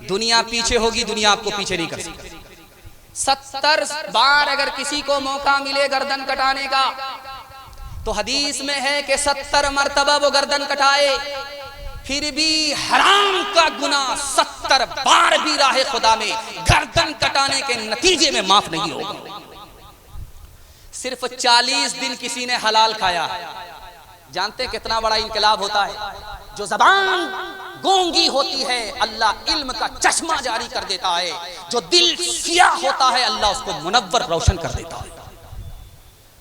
दुनिया पीछे होगी, दुनिया आपको पीछे नहीं कर सकती। 70 बार अगर किसी को मौका मिले गर्दन कटाने का, तो हदीस में है कि 70 मर्तबा वो गर्दन कटाए, फिर भी हराम का गुनाह 70 बार भी राहे खुदा में गर्दन कटाने के नतीजे में माफ नहीं होगा। सिर्फ 40 दिन किसी ने हलाल खाया, जानते कितना बड़ा इनकलाब होता है। जो जबान गूंगी होती है अल्लाह इल्म का चश्मा जारी कर देता है, जो दिल सियाह होता है अल्लाह उसको मुनव्वर रोशन कर देता है।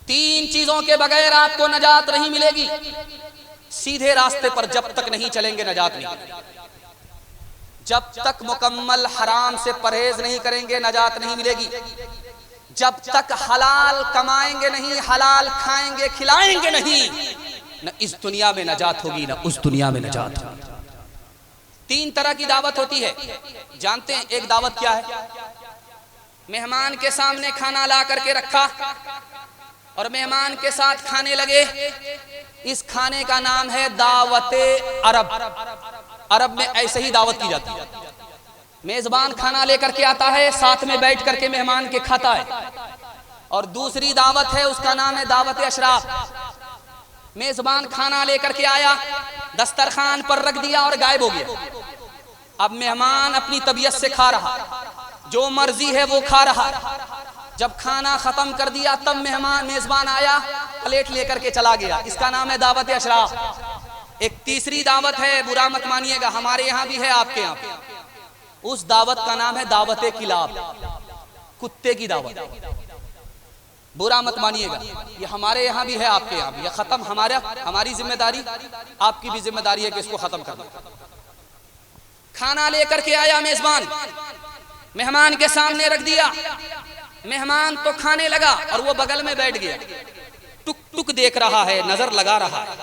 3 चीजों के बगैर आपको नजात नहीं मिलेगी। सीधे रास्ते पर जब तक नहीं चलेंगे नजात नहीं। जब तक मुकम्मल हराम से परहेज नहीं करेंगे नजात नहीं मिलेगी। जब तक हलाल कमाएंगे नहीं, हलाल खाएंगे खिलाएंगे नहीं, न इस दुनिया में नजात होगी न उस दुनिया में नजात होगी। 3 तरह की दावत होती है, जानते हैं एक दावत क्या है? मेहमान के सामने खाना ला करके रखा और मेहमान के साथ खाने लगे। इस खाने का नाम है दावते अरब। अरब में ऐसे ही दावत की जाती है। मेजबान खाना लेकर के आता है, साथ में बैठ करके मेहमान के खाता है। और दूसरी दावत है, उसका नाम है दावत अशराफ। मेजबान खाना लेकर के आया, दस्तरखान पर रख दिया और गायब हो गया। अब मेहमान अपनी तबीयत से खा रहा, जो मर्जी है वो खा रहा। जब खाना खत्म कर दिया तब मेजबान आया, प्लेट लेकर के चला गया। इसका नाम है दावत अशराफ। एक तीसरी दावत है, बुरा मत मानिएगा, हमारे यहाँ भी है, आपके यहाँ। उस दावत का नाम है दावत किलाब, कुत्ते की दावत। बुरा मत मानिएगा, ये हमारे यहाँ भी है, आपके यहाँ भी। ये खत्म, हमारी जिम्मेदारी, आपकी भी जिम्मेदारी है कि इसको खत्म करना। खाना लेकर के आया मेजबान, मेहमान के सामने रख दिया। मेहमान तो खाने लगा और वो बगल में बैठ गया, टुक टुक देख रहा है, नजर लगा रहा है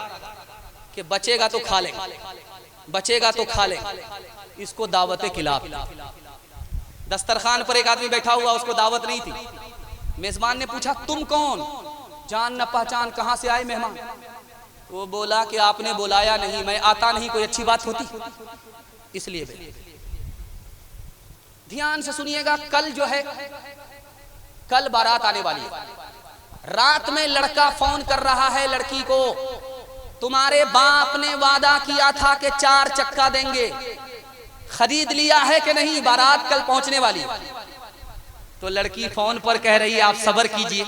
कि बचेगा तो खा लेगा, बचेगा तो खा लेगा। इसको दावत किलाब। दस्तरखान पर एक आदमी बैठा हुआ, उसको दावत नहीं थी। मेजबान ने पूछा तुम कौन? जान न पहचान, कहां से आए मेहमान? वो बोला कि आपने बुलाया नहीं, मैं आता नहीं, कोई अच्छी बात होती इसलिए। ध्यान से सुनिएगा, कल जो है, कल बारात आने वाली है। रात में लड़का फोन कर रहा है लड़की को, तुम्हारे बाप ने वादा किया था कि 4 चक्का देंगे, खरीद लिया है कि नहीं? बारात कल पहुंचने वाली। तो लड़की फोन पर कह रही है आप सब्र कीजिए,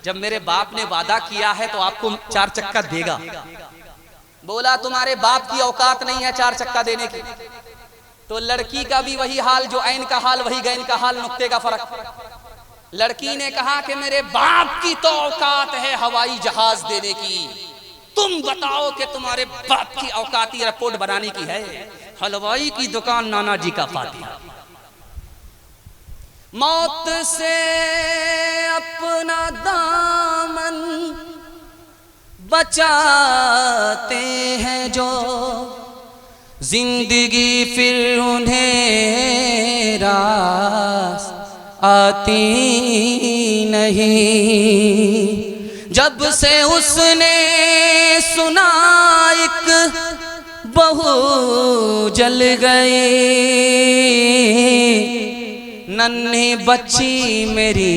जब मेरे बाप ने वादा किया है तो आपको 4 चक्का देगा। बोला तुम्हारे बाप की औकात नहीं है 4 चक्का देने की। तो लड़की का भी वही हाल, जो ऐन का हाल वही गैन का हाल, नुक्ते का फर्क। लड़की ने कहा कि मेरे बाप की तो औकात है हवाई जहाज देने की, तुम बताओ कि तुम्हारे बाप की औकात एयरपोर्ट बनाने की है? हलवाई की दुकान नाना जी का फातिहा। मौत से अपना दामन बचाते हैं जो, जिंदगी फिर उन्हें रास आती नहीं। जब से उसने सुना एक बहू जल गई, नन्ही बच्ची मेरी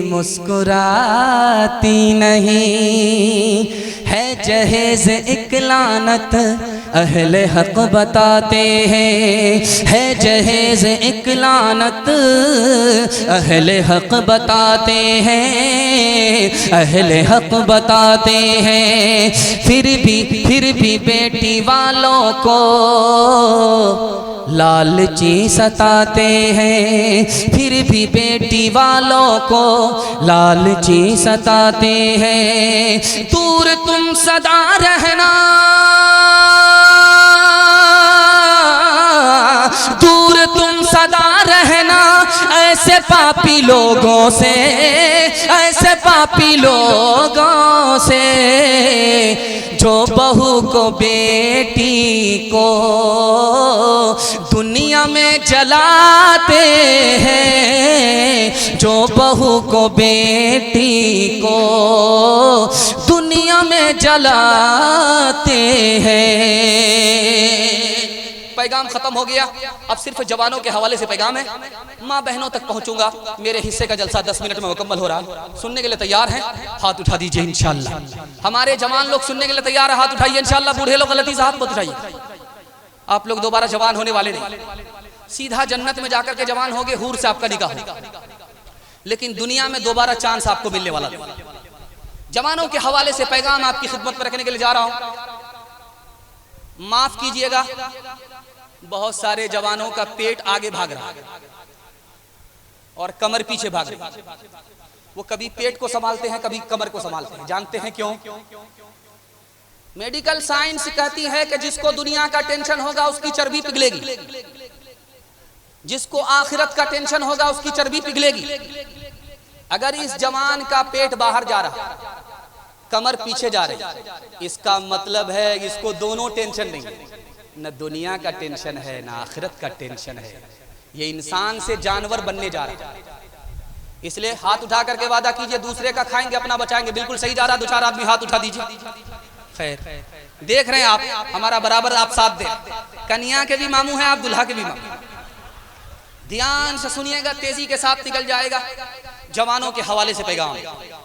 मुस्कुराती नहीं। है जहेज एक लानत अहले हक बताते हैं, है जहेज एक लानत अहले हक बताते हैं, अहले हक बताते हैं। फिर भी बेटी वालों को लालची सताते हैं, फिर भी बेटी वालों को लालची सताते हैं। दूर तुम सदा रहना, दूर तुम सदा रहना ऐसे पापी लोगों से, ऐसे पापी लोगों से, जो बहू को बेटी को दुनिया में जलाते हैं, जो बहू को बेटी को दुनिया में जलाते हैं। पैगाम खत्म हो गया, अब सिर्फ जवानों के हवाले से पैगाम है। माँ बहनों तक पहुंचूंगा। मेरे हिस्से का जलसा 10 मिनट में मुकम्मल हो रहा है। सुनने के लिए तैयार हैं? हाथ उठा दीजिए इंशाअल्लाह। हमारे जवान लोग सुनने के लिए तैयार है, हाथ उठाइए इंशाअल्लाह। बूढ़े लोग गलती से हाथ मत उठाइए। आप लोग दोबारा जवान होने वाले नहीं, सीधा जन्नत में जाकर के जवान होगे, हूर से आपका निकाह होगा, लेकिन दुनिया में दोबारा चांस आपको मिलने वाला नहीं। जवानों के हवाले से पैगाम आपकी खिदमत में रखने के लिए जा रहा हूं। माफ कीजिएगा, बहुत सारे जवानों का पेट आगे भाग रहा है और कमर पीछे भाग रही है। वो कभी पेट को संभालते हैं, कभी कमर को संभालते हैं। जानते हैं क्यों? मेडिकल साइंस कहती है कि जिसको दुनिया का टेंशन होगा उसकी चर्बी पिघलेगी, जिसको आखिरत का टेंशन होगा उसकी चर्बी पिघलेगी। अगर इस जवान का पेट बाहर जा रहा, कमर पीछे जा रही, इसका मतलब है इसको दोनों टेंशन नहीं, न दुनिया का टेंशन है न आखिरत का टेंशन है। ये इंसान से जानवर बनने जा रहा है। इसलिए हाथ उठा करके वादा कीजिए, दूसरे का खाएंगे अपना बचाएंगे। बिल्कुल सही जा रहा, दो चार आदमी हाथ उठा दीजिए। खैर, देख रहे हैं आप, हमारा बराबर आप साथ दें। कन्या के भी मामू हैं आप, दुल्हा के भी मामू। ध्यान से सुनिएगा, तेजी के साथ निकल जाएगा। जवानों के हवाले से पैगाम।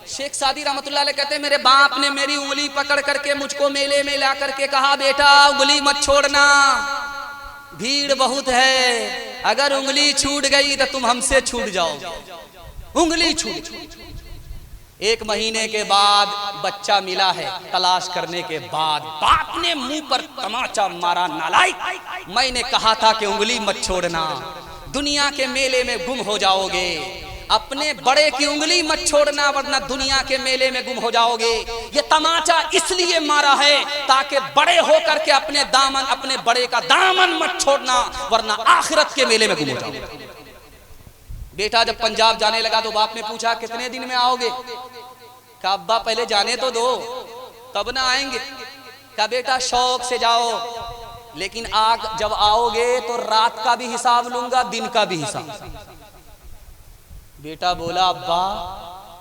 शेख सादी रहमतुल्लाह अलैह कहते हैं, मेरे बाप ने मेरी उंगली पकड़ करके मुझको मेले में ला करके कहा, बेटा उंगली मत छोड़ना, भीड़ बहुत है, अगर उंगली छूट गई तो तुम हमसे छूट जाओगे। उंगली छूट। 1 महीने के बाद बच्चा मिला है, तलाश करने के बाद बाप ने मुंह पर तमाचा मारा, नालायक, मैंने कहा था कि उंगली मत छोड़ना, दुनिया के मेले में गुम हो जाओगे। अपने बड़े की उंगली मत छोड़ना वरना दुनिया के मेले में गुम हो जाओगे। ये तमाचा इसलिए मारा है ताकि बड़े होकर के अपने बड़े का दामन मत छोड़ना वरना आखिरत के मेले में गुम हो जाओगे। बेटा जब पंजाब जाने लगा तो बाप ने पूछा, कितने दिन में आओगे? कहा अब्बा पहले जाने तो दो, तब ना आएंगे। कहा बेटा शौक से जाओ, लेकिन जब आओगे तो रात का भी हिसाब लूंगा, दिन का भी हिसाब। बेटा बोला, अब्बा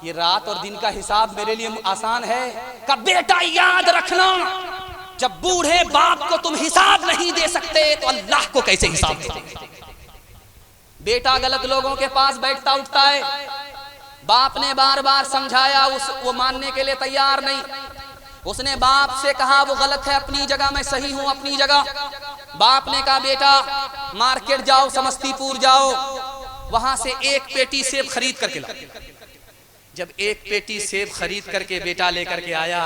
ये रात और दिन का हिसाब मेरे लिए आसान है। कहा बेटा याद रखना, जब बूढ़े बाप को तुम हिसाब नहीं दे सकते तो अल्लाह को कैसे हिसाब दे? बेटा गलत लोगों के पास बैठता उठता है, बाप ने बार बार समझाया, वो मानने के लिए तैयार नहीं। उसने बाप से कहा वो गलत है अपनी जगह, मैं सही हूं अपनी जगह। बाप ने कहा बेटा मार्केट जाओ, समस्तीपुर जाओ, वहां से 1 पेटी सेब खरीद करके ला। जब 1 पेटी सेब खरीद करके बेटा लेकर के आया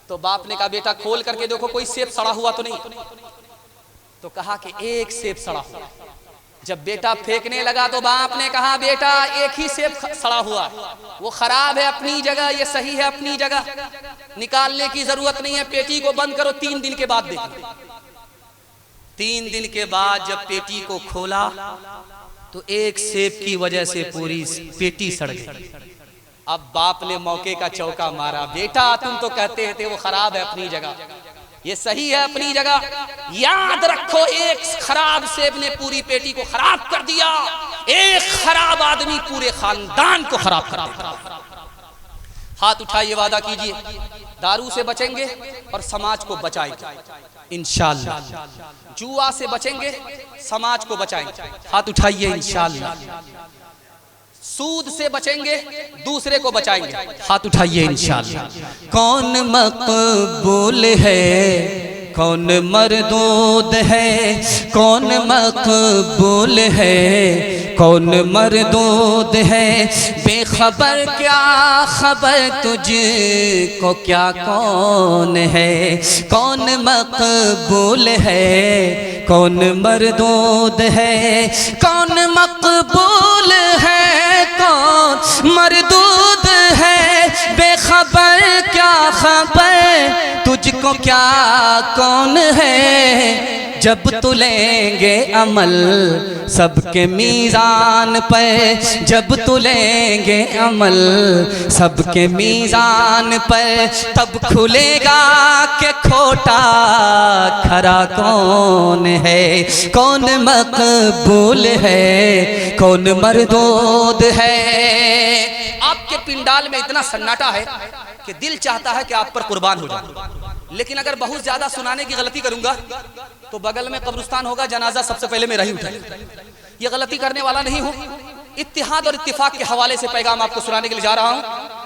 तो बाप ने कहा बेटा खोल करके देखो कोई सेब सड़ा हुआ तो नहीं। तो कहा कि 1 सेब सड़ा हुआ। जब बेटा फेंकने लगा तो बाप ने कहा बेटा 1 ही सेब सड़ा हुआ, वो खराब है अपनी जगह, ये सही है अपनी जगह, निकालने की जरूरत नहीं है, पेटी को बंद करो, 3 दिन के बाद देखो। 3 दिन के बाद जब पेटी को खोला तो 1 सेब की वजह से पूरी पेटी सड़ गई। अब बाप ने मौके का चौका मारा, बेटा तुम तो कहते थे वो खराब है अपनी जगह, ये सही है अपनी जगह। याद रखो 1 खराब सेब ने पूरी पेटी को खराब कर दिया, 1 खराब आदमी पूरे खानदान को खराब कर देता। हाथ उठाइए, वादा कीजिए दारू से बचेंगे और समाज को बचाएंगे इंशाअल्लाह। जुआ से बचेंगे, समाज को बचाएंगे, हाथ उठाइए इंशाअल्लाह। सूद से बचेंगे, दूसरे को बचाएंगे, हाथ उठाइए इंशाअल्लाह। कौन मकबूल है, कौन मरदूद है, कौन मकबूल है, कौन मरदूद है, बेखबर क्या खबर तुझको क्या कौन है, कौन मकबूल है, कौन मरदूद है, कौन मकबूल है, कौन मरदूद है, बेखबर क्या खबर तुझको क्या कौन है। जब तुलेंगे अमल सबके मीज़ान पर, जब तुलेंगे अमल सबके मीज़ान पर, तब खुलेगा कि खोटा खरा कौन है, कौन मकबूल है, कौन मरदूद है। आपके पिंडाल में इतना सन्नाटा है कि दिल चाहता है कि आप पर कुर्बान हो जाए, लेकिन अगर बहुत ज्यादा सुनाने की गलती करूंगा तो बगल में कब्रिस्तान होगा, जनाजा सबसे पहले मेरा ही उठाएगा। ये गलती करने वाला नहीं हूँ। इत्तिहाद और इत्तिफाक के हवाले से पैगाम आपको सुनाने के लिए जा रहा हूँ।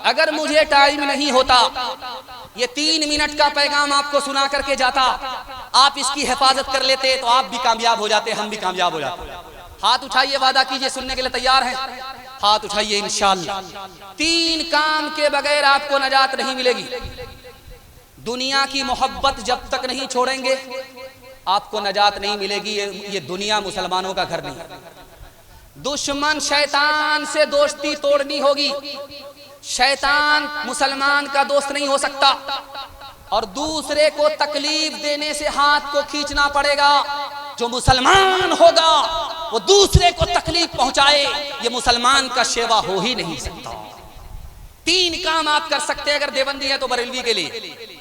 अगर मुझे टाइम नहीं होता, ये 3 मिनट का पैगाम आपको सुना करके जाता, आप इसकी हिफाजत कर लेते तो आप भी कामयाब हो जाते, हम भी कामयाब हो जाते। हाथ उठाइए, वादा कीजिए, सुनने के लिए तैयार हैं? हाथ उठाइए। इंशाअल्लाह 3 काम के बगैर आपको नजात नहीं मिलेगी। दुनिया की मोहब्बत जब तक नहीं छोड़ेंगे आपको नजात नहीं मिलेगी। ये दुनिया मुसलमानों का घर नहीं। दुश्मन शैतान से दोस्ती तोड़नी होगी। शैतान मुसलमान का दोस्त नहीं हो सकता, और दूसरे को तकलीफ देने से हाथ को खींचना पड़ेगा। जो मुसलमान होगा वो दूसरे को तकलीफ पहुंचाए, ये मुसलमान का सेवा हो ही नहीं सकता। 3 काम आप कर सकते हैं। अगर देवबंदी है तो बरेलवी के लिए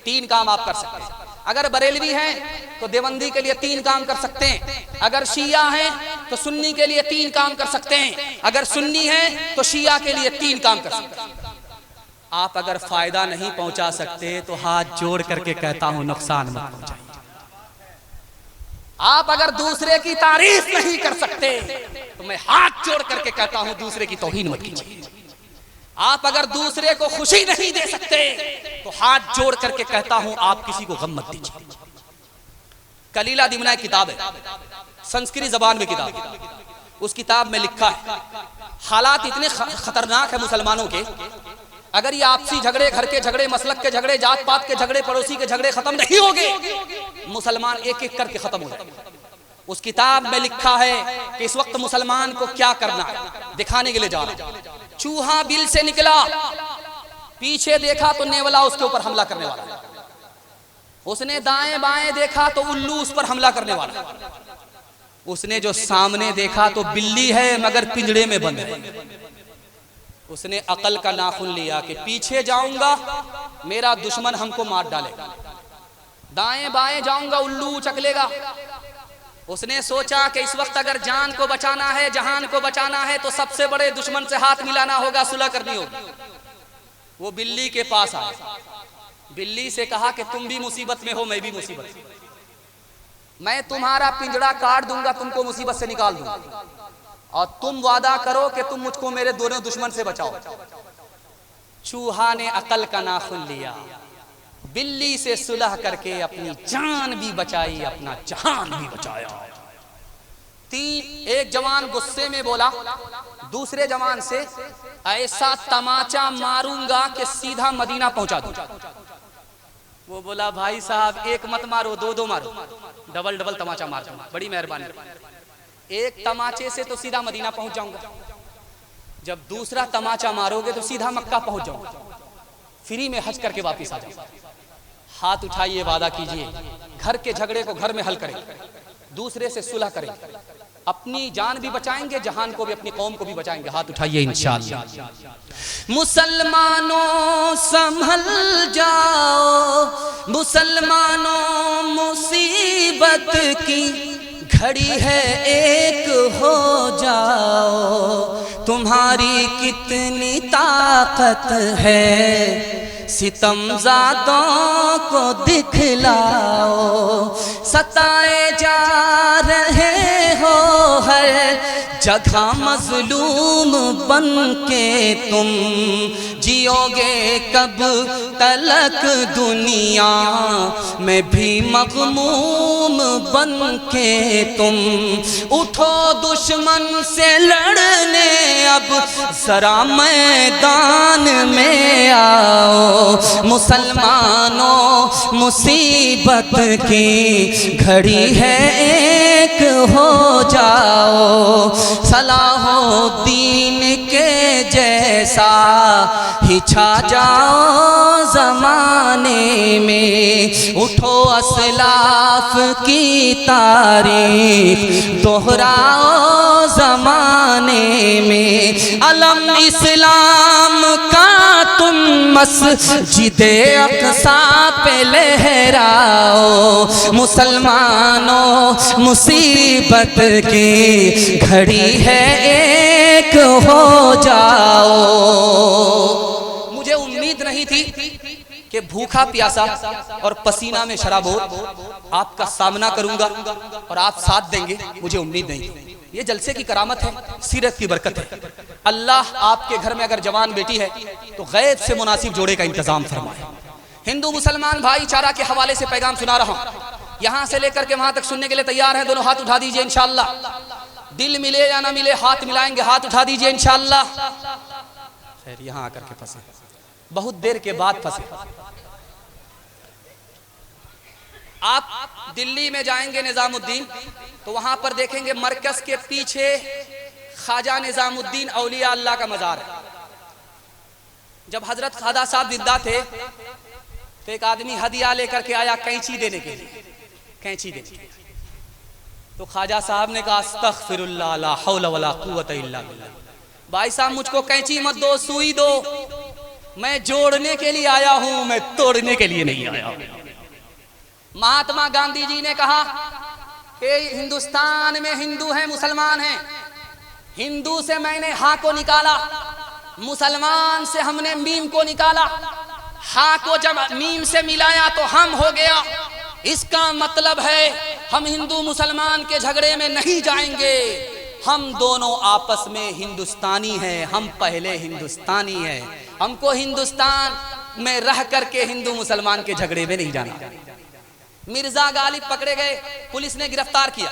3 काम आप कर सकते हैं। अगर बरेलवी हैं तो देवबंदी के लिए 3 काम कर सकते हैं। अगर शिया हैं तो सुन्नी के लिए 3 काम कर सकते हैं। अगर सुन्नी हैं तो शिया के लिए 3 काम कर सकते हैं। आप अगर फायदा नहीं पहुंचा सकते तो हाथ जोड़ करके कहता हूं नुकसान मत पहुंचाइए। आप अगर दूसरे की तारीफ नहीं कर सकते तो मैं हाथ जोड़ करके कहता हूं दूसरे की तौहीन मत कीजिए। आप अगर दूसरे को खुशी नहीं दे सकते तो हाथ जोड़ करके कहता हूं आप किसी को गम मत दीजिए। कलीला दिमना एक किताब है, संस्कृत जबान में किताब है। उस किताब में लिखा है हालात इतने खतरनाक है मुसलमानों के, अगर ये आपसी झगड़े, घर के झगड़े, मसलक के झगड़े, जात पात के झगड़े, पड़ोसी के झगड़े खत्म नहीं होंगे, मुसलमान एक एक करके खत्म हो जाएंगे। उस किताब में लिखा है कि इस वक्त मुसलमान को क्या करना है, दिखाने के लिए जा रहा है। चूहा बिल से निकला, पीछे देखा तो नेवला उसके ऊपर हमला करने वाला है। उसने दाएं बाएं देखा तो उल्लू उस पर हमला करने वाला है। उसने जो सामने देखा तो बिल्ली है मगर पिंजड़े में बंद है। उसने अकल का नाखून लिया कि पीछे जाऊंगा मेरा दुश्मन हमको मार डालेगा, दाएं बाएं जाऊंगा उल्लू उचक लेगा। उसने सोचा कि इस वक्त अगर जान को बचाना है, जहान को बचाना है तो सबसे बड़े दुश्मन से हाथ मिलाना होगा, सुलह करनी होगी। वो बिल्ली के पास आया, बिल्ली से कहा कि तुम भी मुसीबत में हो, मैं भी मुसीबत में, मैं तुम्हारा पिंजड़ा काट दूंगा, तुमको मुसीबत से निकाल दूंगा, और तुम वादा करो कि तुम मुझको मेरे दोनों दुश्मन से बचाओ। चूहा ने अकल का नाखून लिया, बिल्ली से सुलह करके अपनी जान भी बचाई, अपना जहान भी बचाया। एक जवान गुस्से में बोला दूसरे जवान से, ऐसा तमाचा मारूंगा कि सीधा मदीना पहुंचा दूं। वो बोला भाई साहब एक मत मारो, 2 मारो, डबल डबल तमाचा मार दूंगा, बड़ी मेहरबानी। एक तमाचे से तो सीधा मदीना पहुंच जाऊंगा, जब दूसरा तमाचा मारोगे तो सीधा मक्का पहुंच जाऊंगा, फ्री में हज करके वापस आ जाऊंगा। हाथ उठाइए, वादा कीजिए, घर के झगड़े को घर में हल करें, दूसरे से सुलह करें, अपनी जान भी बचाएंगे, जहान को भी, अपनी कौम को भी बचाएंगे। हाथ उठाइए इंशाअल्लाह। मुसलमानों संभल जाओ, मुसलमानों मुसीबत की घड़ी है एक हो जाओ। तुम्हारी कितनी ताकत है सितमज़ादों को दिखलाओ। सताए जा रहे हो हर जगह मजलूम बन के तुम, जियोगे कब तलक दुनिया में भी मग़मूम बन के तुम। उठो दुश्मन से लड़ने अब जरा मैदान में आओ। मुसलमानों मुसीबत की घड़ी है एक हो जाओ। सलाहुद्दीन के जैसा ही छा जाओ ज़माने में। उठो असलाफ की तारीफ दोहराओ ज़माने में। अलम इस्लाम का तुम मस्जिदे अक़सा पे लहराओ। मुसलमानों मुसीबत की घड़ी है एक हो जाओ। मुझे उम्मीद नहीं थी कि भूखा प्यासा और पसीना में शराबोर आपका सामना करूंगा और आप साथ देंगे, मुझे उम्मीद नहीं। ये जलसे की करामत है, सीरत की बरकत है। अल्लाह आपके घर में अगर जवान बेटी है तो गैब से मुनासिब जोड़े का इंतजाम फरमाए। हिंदू मुसलमान भाईचारा के हवाले से पैगाम सुना रहा हूँ, यहाँ से लेकर के वहां तक सुनने के लिए तैयार हैं? दोनों हाथ उठा दीजिए इंशाअल्लाह। दिल मिले या ना मिले हाथ मिलाएंगे, हाथ उठा दीजिए इंशाअल्लाह। खैर यहाँ आकर के फंसे, बहुत देर के बाद फंसे। आप दिल्ली में जाएंगे निजामुद्दीन तो वहां पर देखेंगे मरकज के पीछे ख्वाजा निजामुद्दीन औलिया अल्लाह का मजार है। जब हजरत ख्वाजा साहब जिंदा थे तो एक आदमी हदिया लेकर के आया कैंची देने के लिए, कैंची देने। तो ख्वाजा साहब ने कहा अस्तगफिरुल्लाह ला हौला वला कुव्वता इल्ला बिल्लाह, भाई साहब मुझको कैंची मत दो, सुई दो, मैं जोड़ने के लिए आया हूं, मैं तोड़ने के लिए नहीं आया हूं। महात्मा गांधी जी ने कहा कि हिंदुस्तान में हिंदू हैं मुसलमान हैं, हिंदू से मैंने हा को निकाला, मुसलमान से हमने मीम को निकाला, हा को जब मीम से मिलाया तो हम हो गया। इसका मतलब है हम हिंदू मुसलमान के झगड़े में नहीं जाएंगे, हम दोनों आपस में हिंदुस्तानी हैं, हम पहले हिंदुस्तानी हैं, हमको हिंदुस्तान में रह करके हिंदू मुसलमान के झगड़े में नहीं जाना। मिर्जा गालिब पकड़े गए, पुलिस ने गिरफ्तार किया,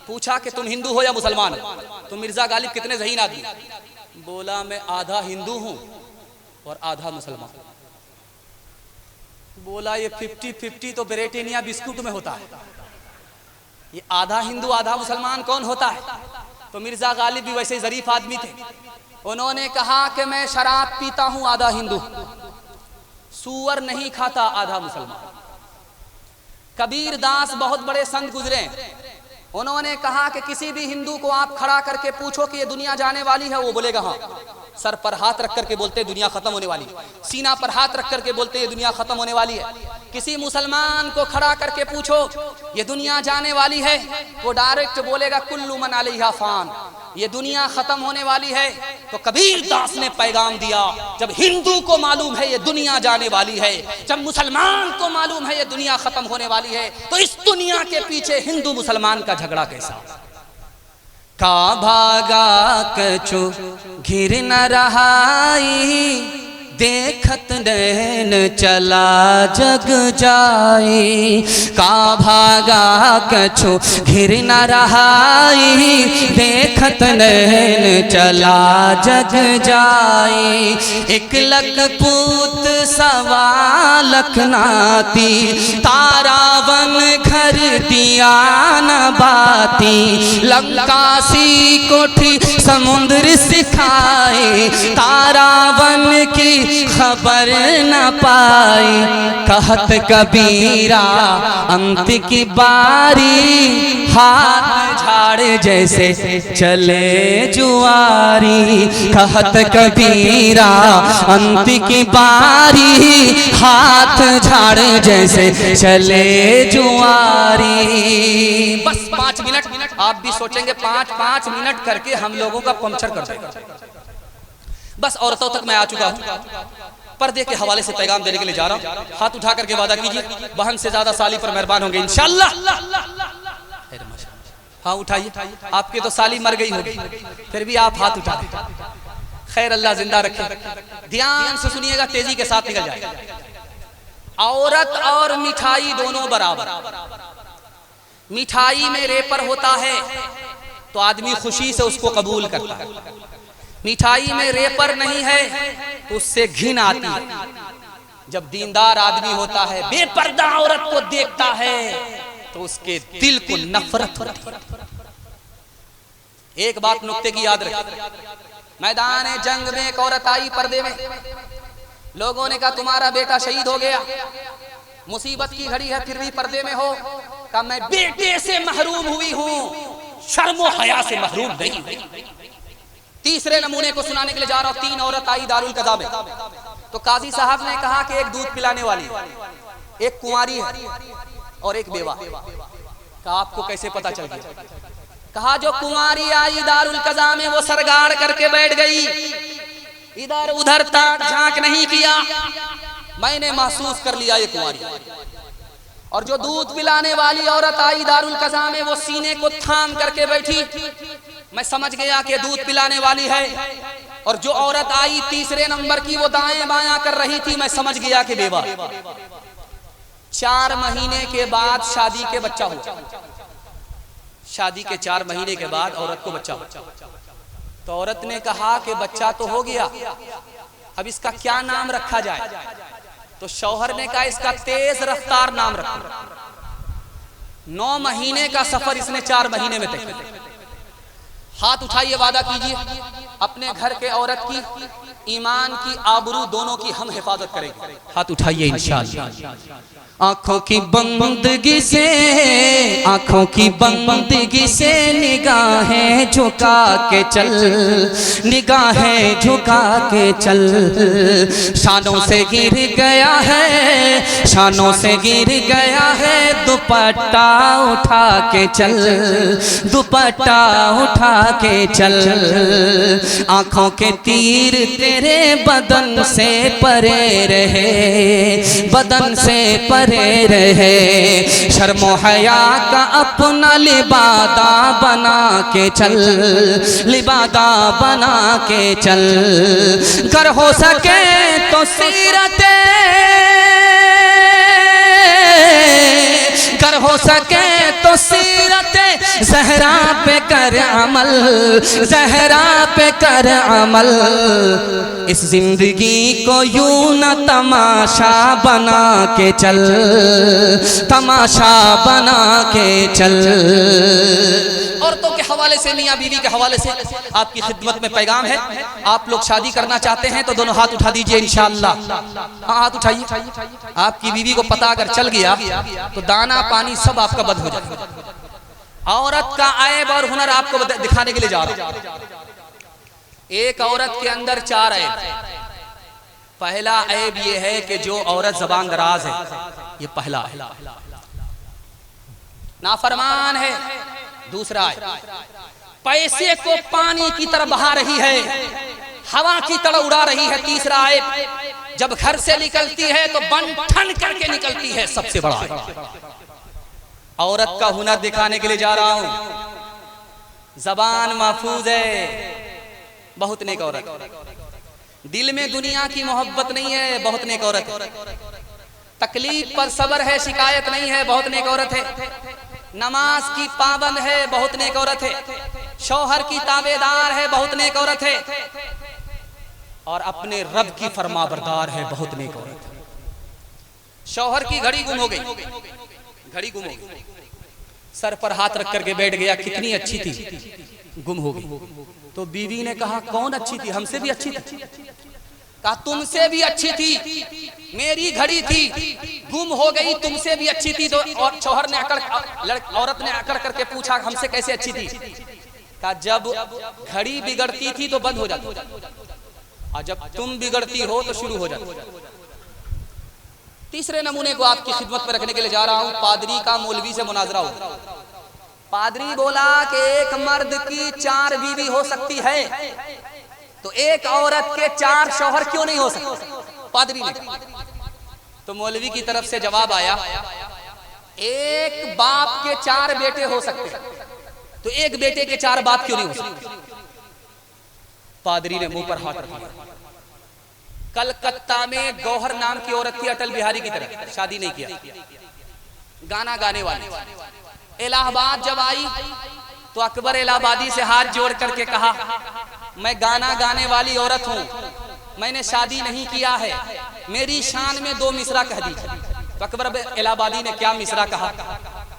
पूछा कि तुम हिंदू हो या मुसलमान हो? तो मिर्जा गालिब कितने ज़हीन आदमी, बोला मैं आधा हिंदू हूं और आधा मुसलमान। बोला ये 50-50 तो ब्रिटानिया बिस्कुट में होता है, ये आधा हिंदू आधा मुसलमान कौन होता है? तो मिर्जा गालिब भी वैसे ज़रीफ आदमी थे, उन्होंने कहा कि मैं शराब पीता हूं आधा हिंदू, सूअर नहीं खाता आधा मुसलमान। कबीर दास बहुत बड़े संत गुजरे, उन्होंने कहा कि किसी भी हिंदू को आप खड़ा करके पूछो कि ये दुनिया जाने वाली है, वो बोलेगा हाँ। सर पर हाथ रख करके बोलते दुनिया खत्म होने वाली, सीना पर हाथ रख करके बोलते ये दुनिया खत्म होने वाली है। किसी मुसलमान को खड़ा करके पूछो ये दुनिया जाने वाली है, वो डायरेक्ट बोलेगा कुल्लु मन अलैहा फान, ये दुनिया खत्म होने वाली है। तो कबीर दास ने पैगाम दिया, जब हिंदू को मालूम है ये दुनिया जाने वाली है, जब मुसलमान को मालूम है ये दुनिया खत्म होने वाली है, तो इस दुनिया के पीछे हिंदू मुसलमान का झगड़ा कैसा? का भागा कछु घिर न रहाई, देखत नैन चला जग जाई। का भागा कछु घिर न रहाई, देखत नैन चला जग जाई। एक लख पूत सवा लख नाती, तारावन घर दिया न बाती। लंकासी कोठी समुद्र सिखाए, तारावन की खबर न पाई। कहत कबीरा अंत की बारी, हाथ झाड़ जैसे चले जुआरी। कहत कबीरा अंत की बारी, हाथ झाड़ जैसे चले जुआरी। बस 5 मिनट आप भी सोचेंगे 5 मिनट करके हम लोगों का पंक्चर कर देगा। बस औरतों तक मैं आ चुका हूं, पर्दे के हवाले से पैगाम देने के लिए जा रहा हूं। हाथ उठा करके वादा कीजिए, बहन से ज्यादा साली पर मेहरबान होंगे इंशाअल्लाह। हाँ उठाइए, आपकी तो साली मर गई होगी, फिर भी आप हाथ उठा दें। खैर अल्लाह जिंदा रखे। ध्यान से सुनिएगा, तेजी के साथ निकल जाए। औरत और मिठाई दोनों बराबर। मिठाई में रेपर होता है तो आदमी खुशी से उसको कबूल करता है, मिठाई में रेपर नहीं है तो उससे घिन आती है। जब दीनदार आदमी होता है, बेपर्दा औरत को देखता है तो उसके दिल को नफरत होती है। एक बात नुक्ते की याद रखिए, मैदान जंग में एक औरत आई पर्दे में, लोगों ने कहा तुम्हारा बेटा शहीद हो गया, मुसीबत की घड़ी है फिर भी पर्दे में हो। कहा मैं बेटे से महरूम हुई हूं, शर्मो हया से महरूम नहीं हुई। तीसरे नमूने को सुनाने के लिए जा रहा हूं। 3 औरत आई दारुल कज़ा में, तो काजी साहब ने कहा कि एक दूध पिलाने वाली, एक कुंवारी है और एक बेवा। कहा आपको कैसे पता चल गया? कहा जो कुंवारी आई दारुल कज़ा में वो सरगाड़ करके बैठ गई, इधर उधर ताक झांक नहीं किया। मैंने महसूस कर लिया ये कुंवारी। और जो दूध पिलाने वाली औरत आई दारुल कज़ा में, वो सीने को थाम करके बैठी। मैं समझ गया कि दूध पिलाने वाली है। और जो औरत आई तीसरे नंबर की, वो दाएं बायां कर रही थी। मैं समझ गया कि बेवा। 4 महीने के बाद शादी के बच्चा हुआ। शादी के 4 महीने के बाद औरत को बच्चा हुआ। तो औरत ने कहा कि बच्चा तो हो गया, अब इसका क्या नाम रखा जाए? तो शौहर ने कहा इसका तेज रफ्तार नाम रखो। 9 महीने का सफर इसने 4 महीने में तय किया। हाथ उठाइए, वादा कीजिए अपने घर के औरत की, ईमान की, आबरू दोनों की हम हिफाजत करेंगे। हाथ उठाइए इंशाअल्लाह। आँखों की बंदगी से, आँखों की बंदगी से निगाहें झुका के चल, निगाहें झुका के चल। शानों से गिर गया है, शानों से गिर गया है, दुपट्टा उठा के चल, दुपट्टा उठा के चल। आँखों के तीर तेरे बदन से परे रहे, बदन से परे रहे। शर्मो हया का अपना लिबादा बना के चल, लिबादा बना के चल। कर हो सके तो सीरते, कर हो सके तो सीरते ज़हरा पे कर अमल, ज़हरा पे कर अमल। इस जिंदगी को यूं न तमाशा बना के चल, तमाशा बना के चल। औरतों के हवाले से, मियाँ बीवी के हवाले से आपकी खिदमत में पैगाम है। आप लोग शादी करना चाहते हैं तो दोनों हाथ उठा दीजिए इंशाअल्लाह। हाँ, हाथ उठाइए। आपकी बीवी को पता अगर चल गया तो दाना पानी सब आपका बंद हो जाएगा। औरत का ऐब और हुनर आपको दिखाने के लिए जा रहा हूं। एक औरत के अंदर 4 ऐब। पहला ऐब ये है कि जो औरत ज़बान दराज है, ये पहला है, नाफरमान है। दूसरा है पैसे को पानी की तरह बहा रही है, हवा की तरह उड़ा रही है। तीसरा है जब घर से निकलती है तो बन ठन करके निकलती है। सबसे बड़ा है औरत का हुनर दिखाने के लिए जा रहा हूं। जबान महफूज है, बहुत नेक औरत। दिल में दुनिया की मोहब्बत नहीं है, बहुत नेक औरत है। तकलीफ पर सब्र है, शिकायत नहीं है, बहुत नेक औरत है। नमाज की पाबंद है, बहुत नेक औरत है। शौहर की ताबेदार है, बहुत नेक औरत है। और अपने रब की फरमाबरदार है, बहुत नेक औरत है। शौहर की घड़ी गुम हो गई, घड़ी गुम हो गई, सर पर हाथ रख करके बैठ गया, कितनी अच्छी थी, गुम हो गई। तो बीवी ने कहा कौन अच्छी थी? हमसे भी अच्छी थी। कहा तुमसे भी अच्छी थी, मेरी घड़ी थी, गुम हो गई, तुमसे भी अच्छी थी। तो और शौहर ने औरत ने अकड़ करके पूछा हमसे कैसे अच्छी थी? कहा जब घड़ी बिगड़ती थी तो बंद हो जाती, और जब तुम बिगड़ती हो तो शुरू हो जाती। तीसरे नमूने को आपकी खिदमत में रखने के लिए जा रहा हूं। पादरी का मौलवी से मुनाजरा हो। पादरी बोला कि एक मर्द की 4 बीवी हो सकती है, तो एक औरत के 4 शौहर क्यों नहीं हो सकते? पादरी ने। तो मौलवी की तरफ से जवाब आया, एक बाप के 4 बेटे हो सकते, तो एक बेटे के 4 बाप क्यों नहीं हो सकते? पादरी ने मुंह पर हाथ रखा। कलकत्ता में गौहर नाम की औरत थी, अटल बिहारी की तरह, शादी नहीं किया, गाना गाने वाली। इलाहाबाद जब आई तो अकबर इलाहाबादी से हाथ जोड़ करके कहा मैं गाना गाने वाली औरत हूं, मैंने शादी नहीं किया है, मेरी शान में 2 मिसरा कह दीजिए। तो अकबर इलाहाबादी ने क्या मिसरा कहा,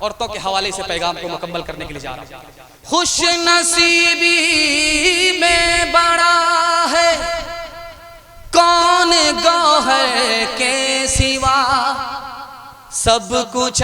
औरतों के हवाले से पैगाम को मुकम्मल करने के लिए जा रहा हूं। खुश नसीबी में बड़ा है कौन गौहर के सिवा, सब कुछ